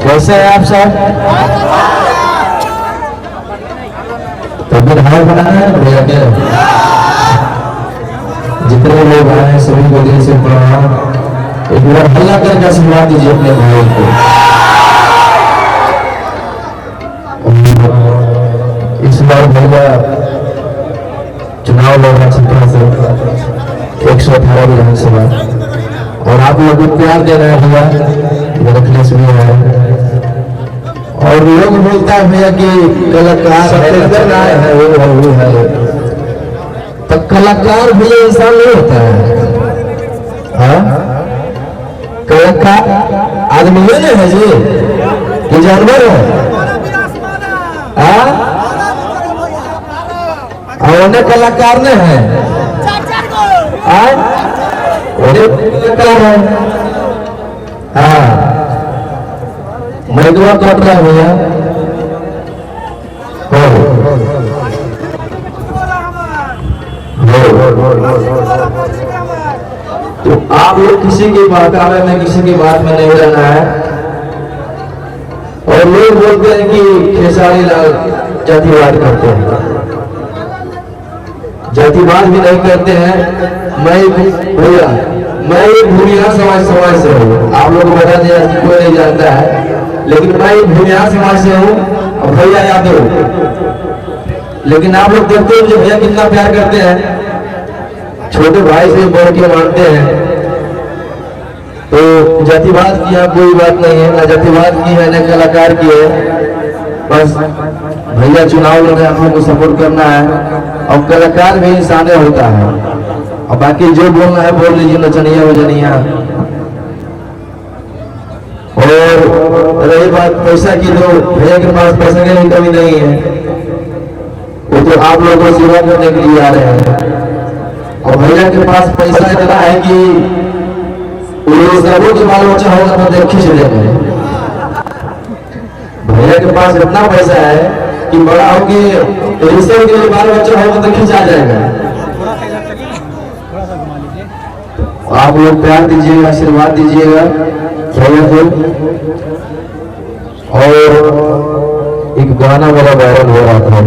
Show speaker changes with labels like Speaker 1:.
Speaker 1: कैसे हैं आप सब? तो विधायक बनाना है भैया के जितने लोग आए हैं सभी को दिल से प्रणाम। एक बार हल्ला करके आशीर्वाद दीजिए अपने भाई को। इस बार भैया चुनाव लड़ रहा छपरा से 118 विधानसभा और आप लोग को प्यार दे रहे हैं भैया अखिलेश भी है। और लोग बोलता है भैया कि कलाकार है वो है, तो कलाकार भैया इंसान नहीं होता है। हाँ कलाकार आदमी नहीं है जी कि जानवर है। हाँ और उन्हें कलाकार नहीं है। कलाकार है। हाँ मैं दुआ कर रहा हूँ भैया। तो आप लोग किसी की बहकावे में किसी की बात में नहीं रहना है। और लोग बोलते हैं कि खेसारी लाल जातिवाद करते हैं, जातिवाद भी नहीं करते हैं। मैं भैया मैं भूमिहार समाज से हूँ। आप लोग को बता दिया कि कोई नहीं जानता है, लेकिन मैं भूमिहार समाज से हूँ और भैया यादव। लेकिन आप लोग देखते हो जो भैया कितना प्यार करते हैं, छोटे भाई से बढ़ के मानते हैं। तो जातिवाद की यहाँ कोई बात नहीं है, ना जातिवाद की है ना कलाकार की है। बस भैया चुनाव लड़े आप लोग को सपोर्ट करना है। और कलाकार भी इंसान होता है। और बाकी जो बोलना है बोल लीजिए, नचनिया वजनिया। और रही बात पैसा की, तो भैया के पास पैसा की कमी नहीं है, वो तो आप लोगों को सेवा करने के लिए आ रहे हैं। और भैया के पास पैसा इतना है कि सबों के बाल बच्चा होगा तो देख खींच लेंगे। भैया के पास इतना पैसा है कि बड़ा होके रिश्ते के लिए बाल बच्चा होगा तो खींचा जाएगा। आप लोग प्यार दीजिएगा, आशीर्वाद दीजिएगा भैया को। और एक गाना मेरा वायरल हो रहा था।